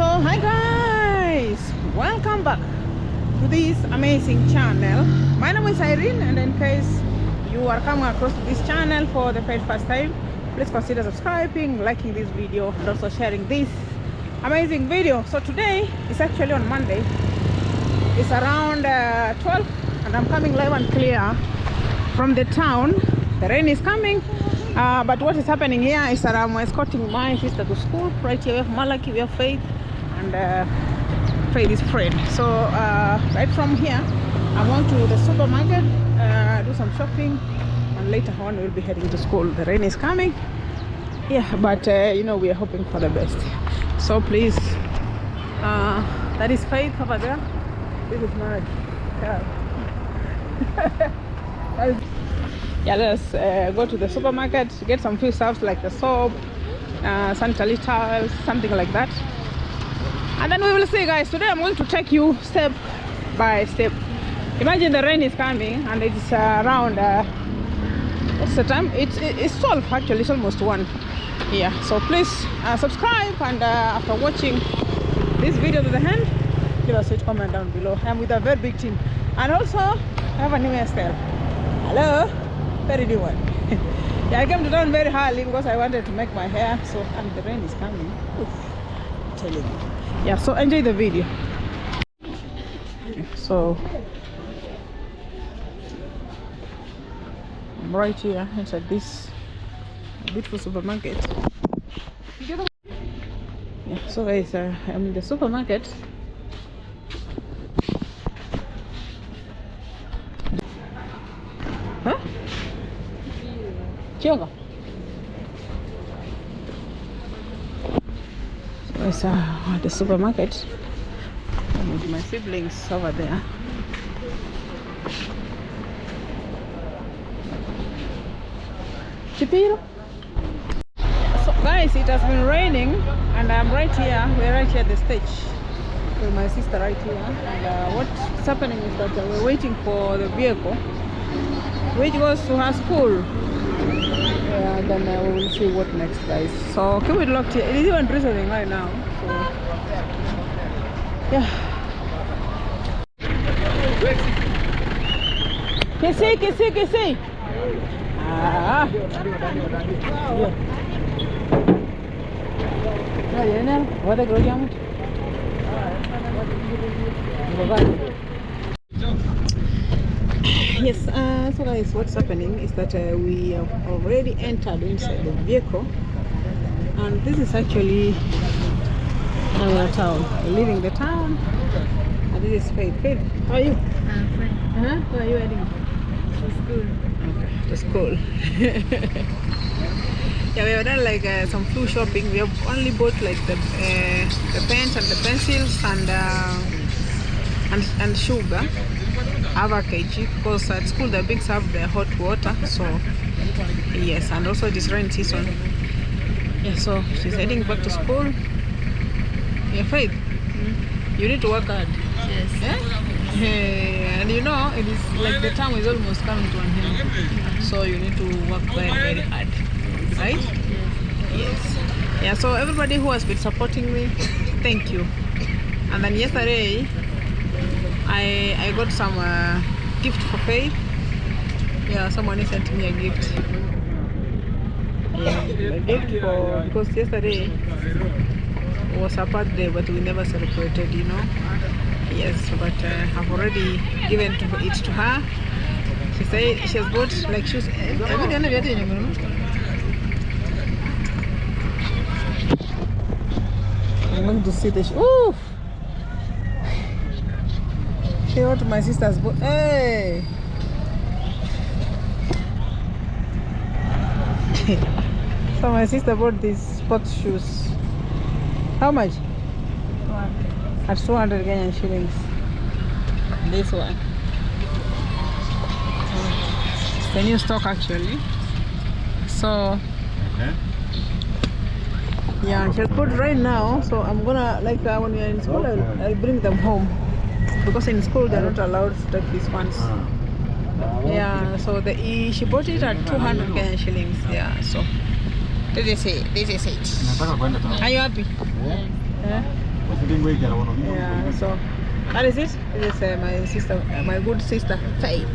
So hi guys, welcome back to this amazing channel. My name is Irene, and in case you are coming across this channel for the very first time, please consider subscribing, liking this video, and also sharing this amazing video. So today is actually on Monday. It's around 12 and I'm coming live and clear from the town. The rain is coming, but what is happening here is that I'm escorting my sister to school. Right here we have Malaki, we have Faith, and Faith is Fred. So right from here I'm going to the supermarket, do some shopping, and later on we'll be heading to school. The rain is coming, yeah, but you know, we are hoping for the best. So please, that is Faith over there. This is my yeah, let's go to the supermarket, get some few stuff like the soap, sanitary towels, something like that, and then we will see, guys. Today I'm going to take you step by step. Imagine the rain is coming and it's around what's the time? It's 12 actually. It's almost 1. Yeah, so please subscribe, and after watching this video to the end, give us a comment down below. I'm with a very big team, and also I have a new hairstyle. Hello, very new one. Yeah, I came to town very early because I wanted to make my hair. So, and the rain is coming. Oof, I'm telling you. Yeah, so enjoy the video. So I'm right here inside this beautiful supermarket. Yeah, so guys, I'm in the supermarket. Huh? Yoga. So it's at the supermarket. I'm with my siblings over there. Chipiro. So guys, it has been raining, and I'm right here. We're right here at the stage with my sister right here. And what's happening is that we're waiting for the vehicle which goes to her school. Yeah, and then we will see what next, guys. So keep it locked here. It is even drizzling right now. So yeah. Kisi. Ah. Yeah. What a great jam. Yes, so guys, what's happening is that we have already entered inside the vehicle, and this is actually our town. We're leaving the town, and this is Faith. Faith, how are you? I'm fine. Where are you heading? To school. Okay, to school. Yeah, we have done like some few shopping. We have only bought like the pens and the pencils and sugar. Have a kg, because at school the bigs have the hot water. So yes, and also this rain season. Yeah, so she's heading back to school. Yeah, Faith, you need to work hard. Yes. Yeah? And you know, it is like the time is almost coming to an end, so you need to work very, very hard, right? Yes. Yeah, so everybody who has been supporting me, thank you. And then yesterday I got some gift for Faith. Yeah, someone sent me a gift. Yeah, a gift for, because yesterday was her birthday, but we never celebrated, you know. Yes, but I've already given it to her. She said she has bought like shoes. I'm going to see the shoes. Ooh! Hey, what my sister's bought. Hey! So my sister bought these sports shoes. How much? 200. At 200 Kenyan shillings. This one. It's the new stock actually. So yeah, she's put right now. So I'm gonna, like when we are in school, I'll bring them home, because in school they're not allowed to take these ones. Yeah, so she bought it at 200 Kenyan shillings. Yeah, so this is it. Are you happy? Yes. Yeah? Yeah, so that is it. This is my sister, my good sister, Faith.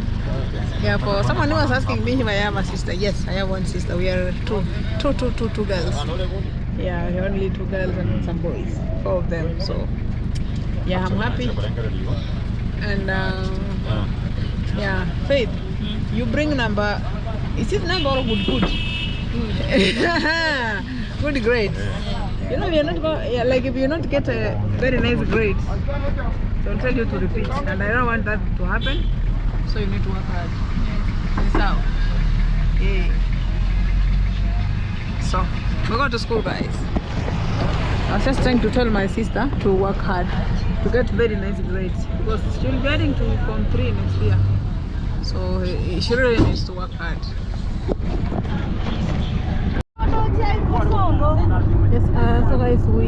Yeah, for someone who was asking me if I have a sister, yes, I have one sister. We are two girls. Yeah, only 2 girls and some boys, 4 of them. So yeah, I'm happy. And yeah, Faith, you bring number. Is it number or good? Good grades. You know, you're not going. Yeah, like if you not get a very nice grade, they'll tell you to repeat, and I don't want that to happen. So you need to work hard. That's how. Yeah. So we go to school, guys. I was just trying to tell my sister to work hard to get very nice grades because she'll be getting to Form 3 next year. So she really needs to work hard. Yes, so guys, we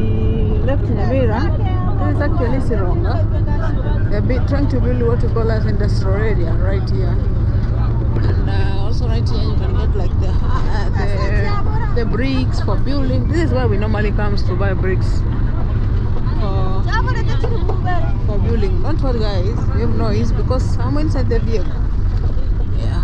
left Nyamira. This is actually Sironga. They're trying to build what we call as industrial area right here. And also right here you can get like the bricks for building. This is where we normally comes to buy bricks for building. Don't worry guys, we have noise because I'm inside the vehicle. Yeah.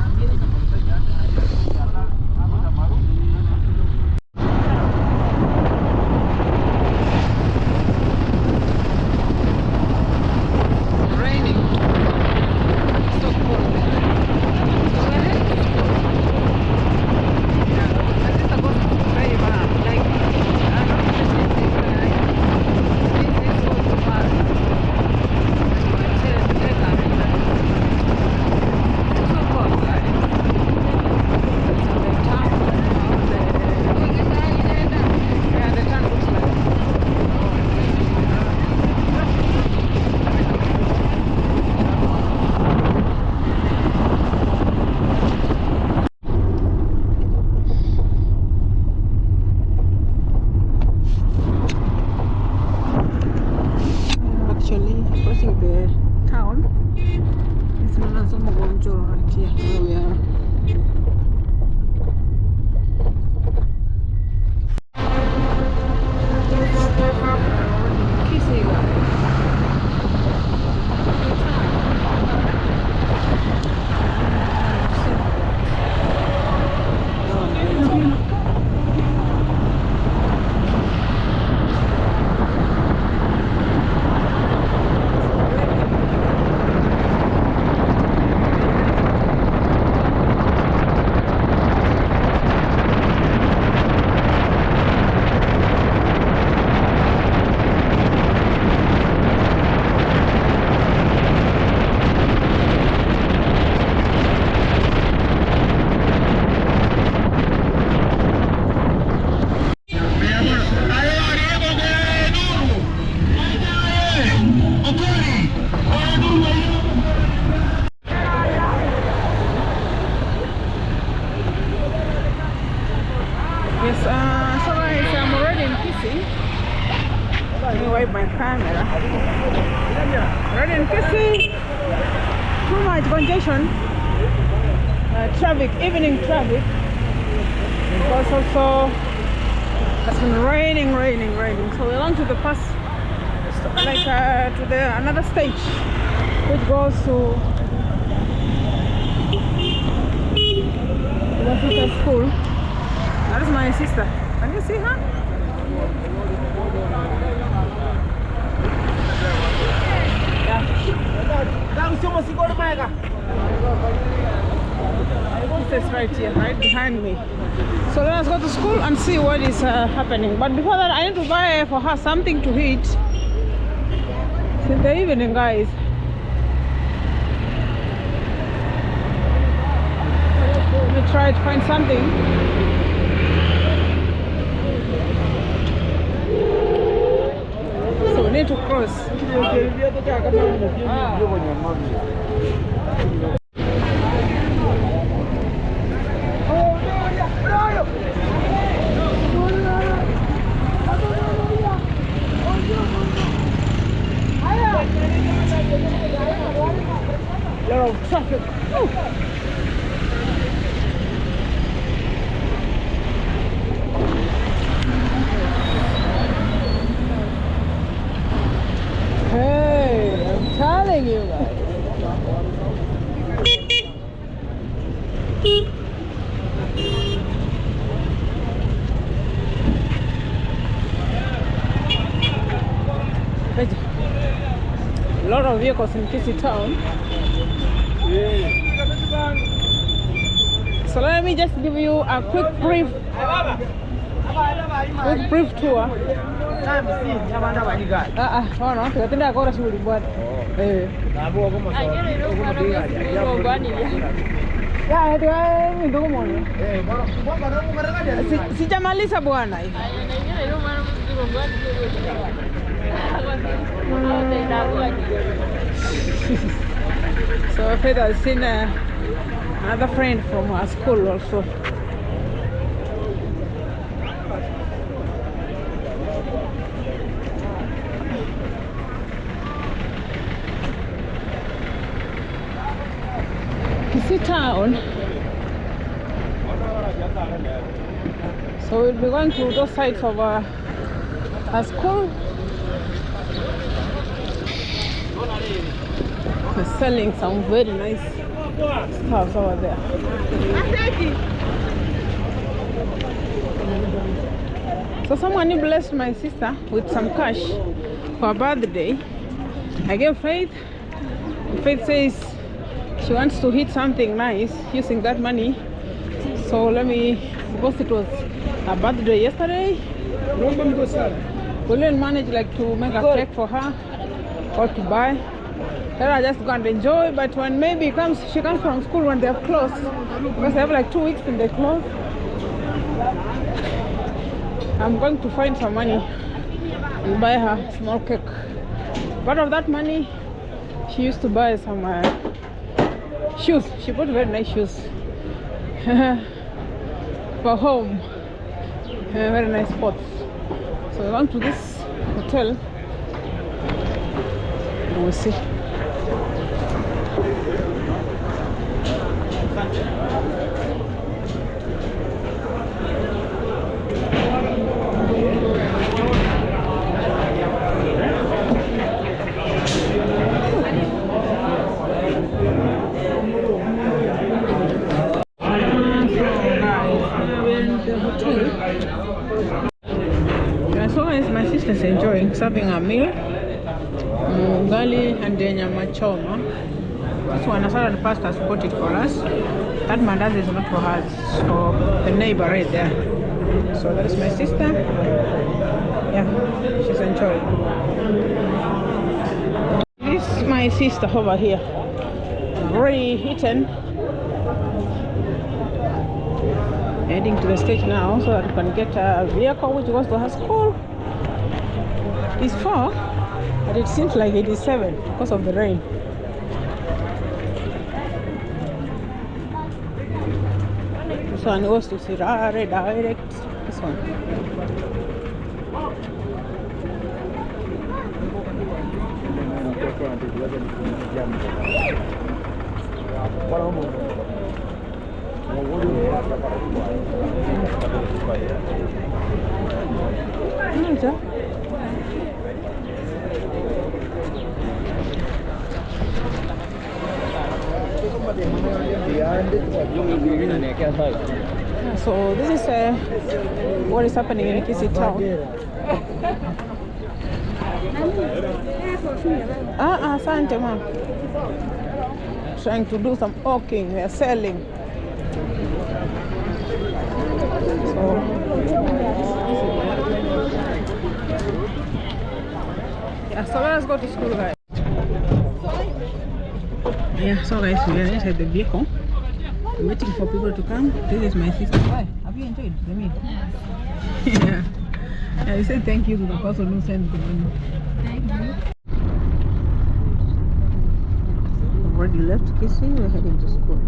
My camera. Already in Kissy. Too much congestion. Traffic, evening traffic. Because also it's been raining. So we're on to the first, like to the another stage, which goes to the sister school. That is my sister. Can you see her? This is right here, right behind me. So let us go to school and see what is happening. But before that, I need to buy for her something to eat. It's in the evening, guys. Let me try to find something. So we need to cross. Lot of traffic. A lot of vehicles in Kisii town. So let me just give you a quick brief tour. Tunataka kuona shughuli bwana. Ndio mwana. Sijamaliza bwana. So I've I've seen another friend from our school also. Kisii town. So we'll be going to those sides of our school. We're selling some very nice stuff over there. So someone blessed my sister with some cash for her birthday. I gave Faith. Faith says she wants to hit something nice using that money. So let me, because it was her birthday yesterday, we didn't manage to make a cake for her or to buy. Then I just go and enjoy, but when maybe she comes from school when they're closed, because they have 2 weeks and they close, I'm going to find some money and buy her a small cake. Part of that money, she used to buy some shoes. She bought very nice shoes for home, very nice spots. So we went to this hotel and we'll see. As long as my sister's enjoying serving a meal, ugali and nyama choma. This one, Asara the pastor bought it for us. That mandazi is not for her, it's for the neighbor right there. So that is my sister. Yeah, she's enjoying. This is my sister over here. Already eaten. Heading to the stage now so that we can get a vehicle which goes to her school. It's 4, but it seems like it is 7 because of the rain. This one goes to Sirare direct. This one. So this is what is happening in Kisii town. Asante ma'am. Trying to do some hawking, we are selling. So let's go to school, guys. Yeah, so guys, we are inside the vehicle. I'm waiting for people to come. This is my sister. Why? Have you enjoyed the meal? Yes. Yeah. I said thank you to the person who sent the money. Thank you. We've already left Kisii. We're heading to school.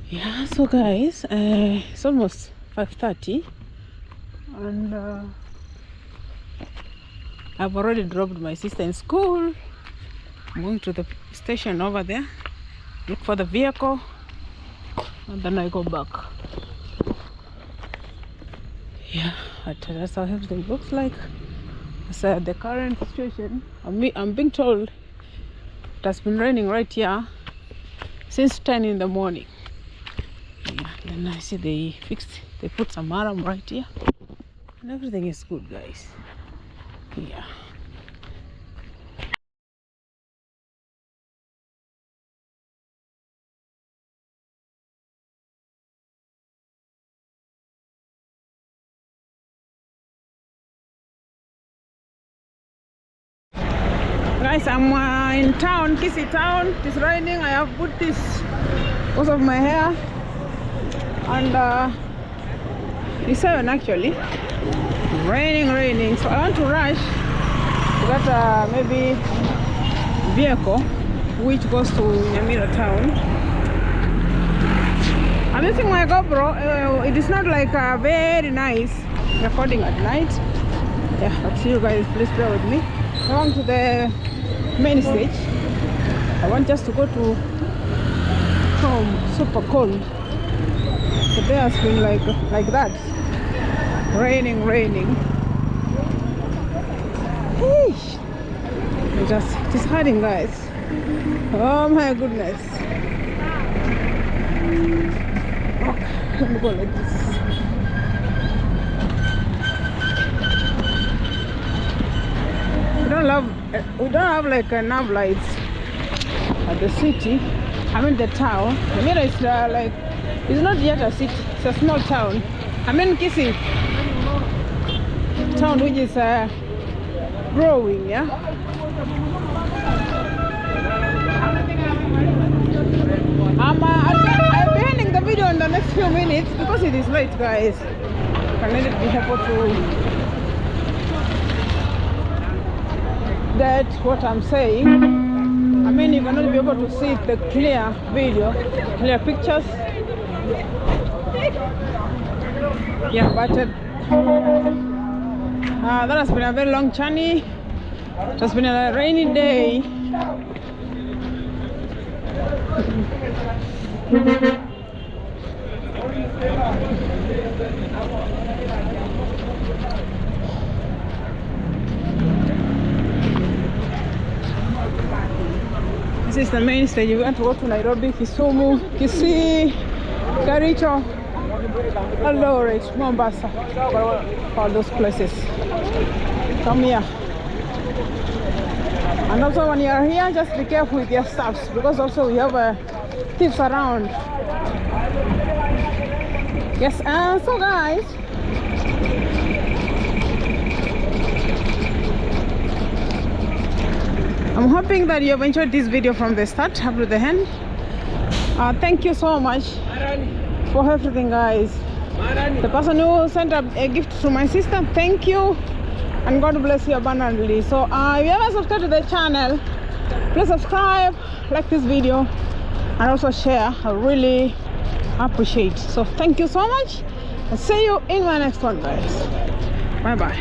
Yeah, so guys, it's almost 5:30 and I've already dropped my sister in school. I'm going to the station over there, look for the vehicle, and then I go back. Yeah, that's how everything looks like. So the current situation, I'm being told it has been raining right here since 10 in the morning. Yeah, then I see they put some alarm right here, and everything is good, guys. Yeah. Guys, I'm in town, Kisii town. It's raining. I have put this most of my hair, and it's 7 actually. Raining. So I want to rush to get maybe vehicle which goes to Nyamira town. I'm using my GoPro. It is not like very nice recording at night. Yeah, but see you guys, please bear with me. Along to the main stage. I want just to go to home. Super cold. The day has been like that. Raining. Eesh. It is hurting, guys. Oh my goodness. Okay, let me go like this. We don't have like enough lights at the city. I mean the town. The mirror is like, it's not yet a city. It's a small town. I mean Kisii town, which is growing. Yeah. I'm be ending the video in the next few minutes because it is late, guys. Can let it be able to get what I'm saying. I mean, you cannot be able to see the clear video, clear pictures. Yeah, but that has been a very long journey. It has been a rainy day. This is the main stage. We want to go to Nairobi, Kisumu, Kisii, Kericho, Eldoret, Mombasa, all those places. Come here. And also when you are here, just be careful with your stuffs, because also we have thieves around. Yes, so guys, I'm hoping that you have enjoyed this video from the start up to the end. Thank you so much for everything, guys. The person who sent a gift to my sister, thank you, and God bless you abundantly. So if you haven't subscribed to the channel, please subscribe, like this video, and also share. I really appreciate. So thank you so much, and see you in my next one, guys. Bye bye.